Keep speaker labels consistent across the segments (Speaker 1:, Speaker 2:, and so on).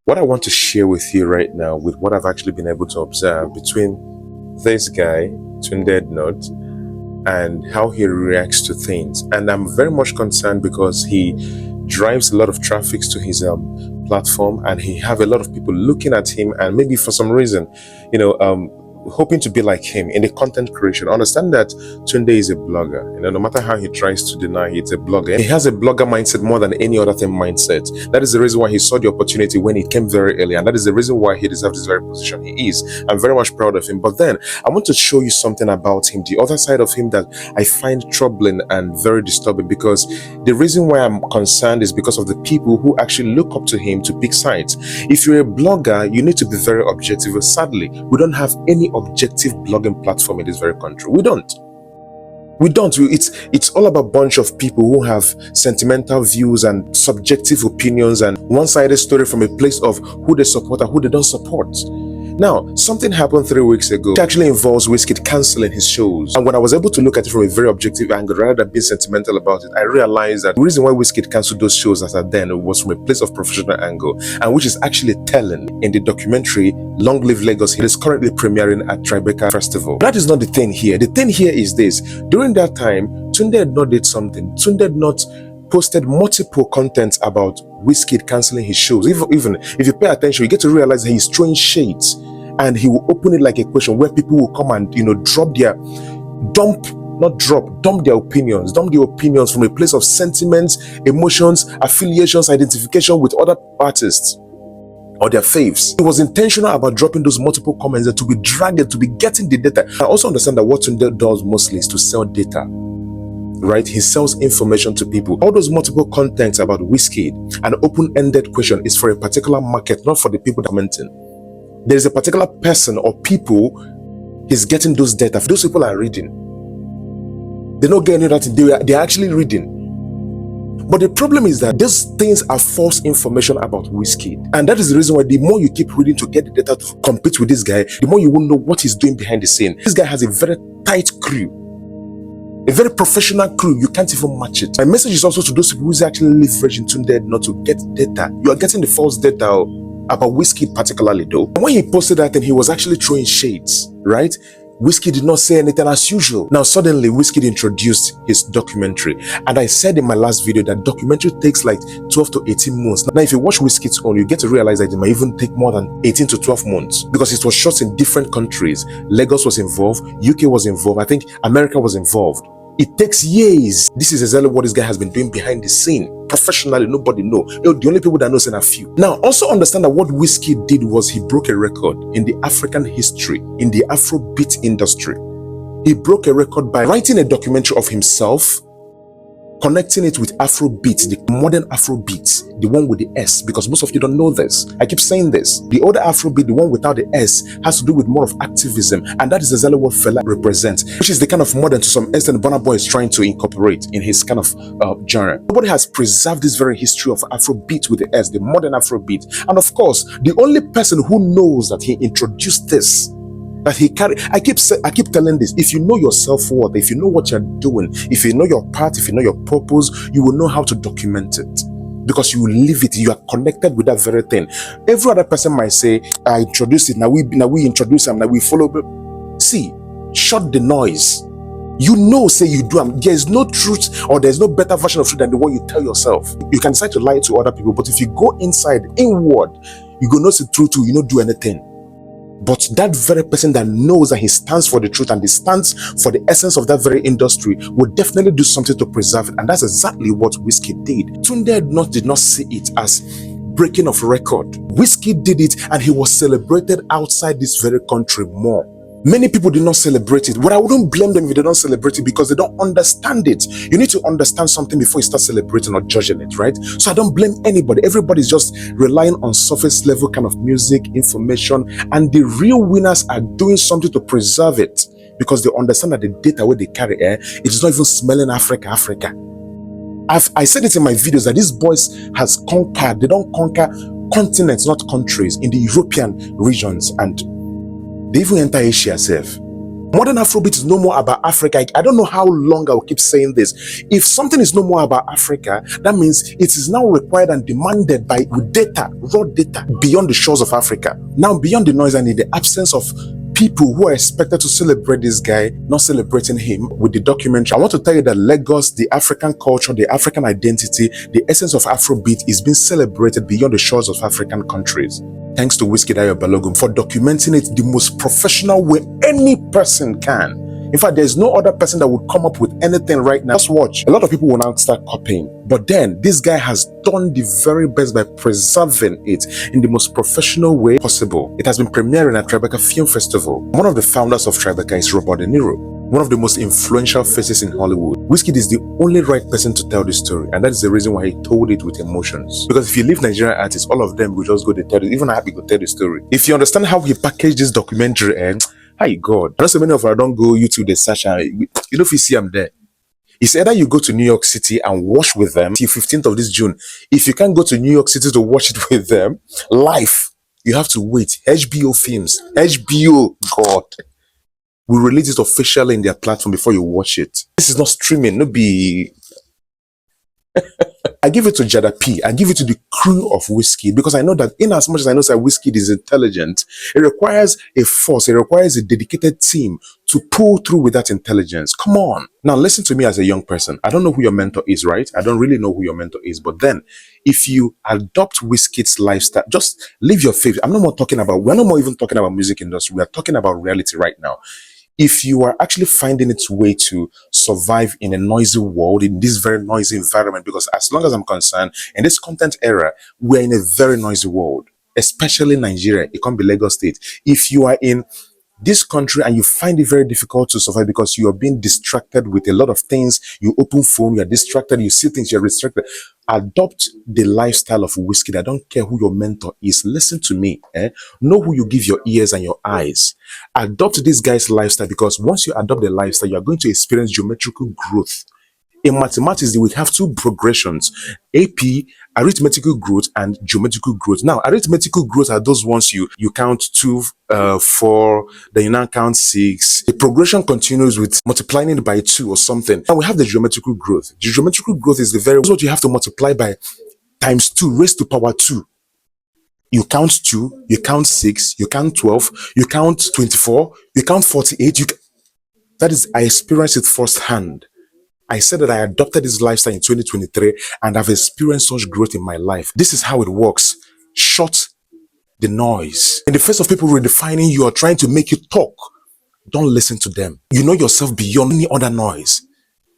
Speaker 1: What I want to share with you right now, with what I've actually been able to observe between this guy, tunde ednut, and how he reacts to things. And I'm very much concerned because he drives a lot of traffic to his platform, and he have a lot of people looking at him, and maybe for some reason, hoping to be like him in the content creation. Understand that Tunde is a blogger. No matter how he tries to deny it's a blogger. He has a blogger mindset more than any other thing mindset. That is the reason why he saw the opportunity when it came very early, and that is the reason why he deserves this very position he is. I'm very much proud of him. But then I want to show you something about him, the other side of him that I find troubling and very disturbing, because the reason why I'm concerned is because of the people who actually look up to him to pick sides. If you're a blogger, you need to be very objective. Sadly, we don't have any objective blogging platform in this very country. We don't. It's all about a bunch of people who have sentimental views and subjective opinions and one-sided story from a place of who they support and who they don't support. Now, something happened 3 weeks ago. It actually involves Wizkid cancelling his shows. And when I was able to look at it from a very objective angle, rather than being sentimental about it, I realized that the reason why Wizkid cancelled those shows as at then was from a place of professional angle, and which is actually telling in the documentary Long Live Lagos. It is currently premiering at Tribeca Festival. That is not the thing here. The thing here is this. During that time, Tunde ednut did something. Tunde ednut posted multiple contents about Wizkid cancelling his shows. Even if you pay attention, you get to realize that he's throwing shades, and he will open it like a question where people will come and dump their opinions from a place of sentiments, emotions, affiliations, identification with other artists or their faves. He was intentional about dropping those multiple comments and to be dragged, to be getting the data. I also understand that what Tunde does mostly is to sell data. Right? He sells information to people. All those multiple contents about Wizkid, an open-ended question, is for a particular market, not for the people commenting. There is a particular person or people he's getting those data. Those people are reading. They're not getting that. They're actually reading. But the problem is that these things are false information about Wizkid. And that is the reason why the more you keep reading to get the data to compete with this guy, the more you won't know what he's doing behind the scene. This guy has a very tight crew. A very professional crew. You can't even match it. My message is also to those people who actually leverage into Tunde not to get data. You are getting the false data about Wizkid particularly though. When he posted that, and he was actually throwing shades, right? Wizkid did not say anything as usual. Now suddenly Wizkid introduced his documentary, and I said in my last video that documentary takes like 12 to 18 months. Now if you watch Wizkid's own, you get to realize that it might even take more than 18 to 12 months because it was shot in different countries. Lagos was involved, UK was involved, I think America was involved. It takes years. This is exactly what this guy has been doing behind the scene. Professionally, nobody knows. The only people that knows are a few. Now, also understand that what Wizkid did was he broke a record in the African history, in the Afrobeat industry. He broke a record by writing a documentary of himself, connecting it with Afrobeats, the modern Afrobeats, the one with the S, because most of you don't know this. I keep saying this. The older Afrobeat, the one without the S, has to do with more of activism, and that is exactly what Fela represents, which is the kind of modern, to some extent, Burna Boy is trying to incorporate in his kind of genre. Nobody has preserved this very history of Afrobeat with the S, the modern Afrobeat. And of course, the only person who knows that he introduced this, that he carry. I keep telling this. If you know your self-worth, if you know what you're doing, if you know your part, if you know your purpose, you will know how to document it, because you will live it. You are connected with that very thing. Every other person might say, I introduce it, now we introduce him, now we follow. See, shut the noise. You know, say you do. There is no truth, or there's no better version of truth than the one you tell yourself. You can decide to lie to other people, but if you go inward, you go know the truth too, you don't do anything. But that very person that knows that he stands for the truth and he stands for the essence of that very industry will definitely do something to preserve it. And that's exactly what Wizkid did. Tunde ednut did not see it as breaking of record. Wizkid did it, and he was celebrated outside this very country more. Many people did not celebrate it, but I wouldn't blame them if they don't celebrate it, because they don't understand it. You need to understand something before you start celebrating or judging it, right? So I don't blame anybody. Everybody's just relying on surface level kind of music, information, and the real winners are doing something to preserve it, because they understand that the data where they carry it is not even smelling Africa. I said it in my videos that these boys has conquered. They don't conquer continents, not countries, in the European regions, and they even enter Asia itself. Modern Afrobeat is no more about Africa. I don't know how long I will keep saying this. If something is no more about Africa, that means it is now required and demanded by data, raw data, beyond the shores of Africa. Now, beyond the noise and in the absence of people who are expected to celebrate this guy, not celebrating him with the documentary. I want to tell you that Lagos, the African culture, the African identity, the essence of Afrobeat is being celebrated beyond the shores of African countries. Thanks to Wizkid Balogun for documenting it the most professional way any person can. In fact, there's no other person that would come up with anything right now. Just watch. A lot of people will now start copying. But then, this guy has done the very best by preserving it in the most professional way possible. It has been premiering at Tribeca Film Festival. One of the founders of Tribeca is Robert De Niro, one of the most influential faces in Hollywood. Wizkid is the only right person to tell this story, and that is the reason why he told it with emotions. Because if you leave Nigerian artists, all of them will just go to tell it. Even Happy could tell the story. If you understand how he packaged this documentary, and hi God, I know so many of us don't go YouTube, they search, and you know if you see I'm there. It's either you go to New York City and watch with them till 15th of this June. If you can't go to New York City to watch it with them live, you have to wait. HBO Films, HBO, God, will release it officially in their platform before you watch it. This is not streaming, no be. I give it to Jada P. I give it to the crew of Wizkid because I know that in as much as I know that Wizkid is intelligent, it requires a force, it requires a dedicated team to pull through with that intelligence. Come on. Now listen to me as a young person. I don't know who your mentor is, right? I don't really know who your mentor is. But then if you adopt Wizkid's lifestyle, just live your faith. We're no more even talking about music industry. We are talking about reality right now. If you are actually finding its way to survive in a noisy world, in this very noisy environment, because as long as I'm concerned, in this content era, we're in a very noisy world, especially Nigeria. It can't be Lagos State. If you are in this country and you find it very difficult to survive because you are being distracted with a lot of things, you open phone, you're distracted, you see things, you're distracted, adopt the lifestyle of Wizkid. I don't care who your mentor is. Listen to me. Know who you give your ears and your eyes. Adopt this guy's lifestyle, because once you adopt the lifestyle, you are going to experience geometrical growth. In mathematics, we have two progressions: AP, arithmetical growth, and geometrical growth. Now, arithmetical growth are those ones you count 2, 4, then you now count 6. The progression continues with multiplying it by 2 or something. Now we have the geometrical growth. The geometrical growth is what you have to multiply by times 2 raised to power 2. You count 2, you count 6, you count 12, you count 24, you count 48. That is, I experienced it firsthand. I said that I adopted this lifestyle in 2023 and I've experienced such growth in my life. This is how it works. Shut the noise. In the face of people redefining you or trying to make you talk, don't listen to them. You know yourself beyond any other noise.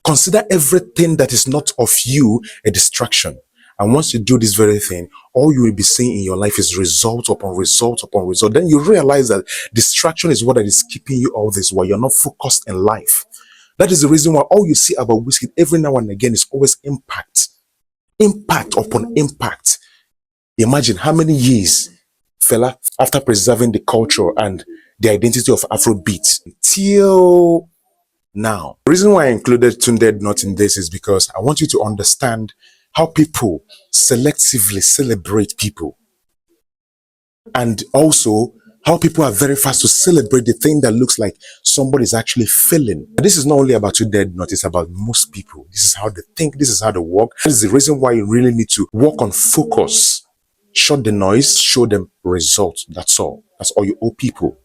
Speaker 1: Consider everything that is not of you a distraction. And once you do this very thing, all you will be seeing in your life is result upon result upon result. Then you realize that distraction is what is keeping you all this while you're not focused in life. That is the reason why all you see about Wizkid every now and again is always impact. Impact upon impact. Imagine how many years, fella, after preserving the culture and the identity of Afrobeat till now. The reason why I included Tunde Ednut in this is because I want you to understand how people selectively celebrate people. And also how people are very fast to celebrate the thing that looks like somebody's actually failing. This is not only about Tunde Ednut, it's about most people. This is how they think, this is how they work. This is the reason why you really need to work on focus. Shut the noise, show them results. That's all. That's all you owe people.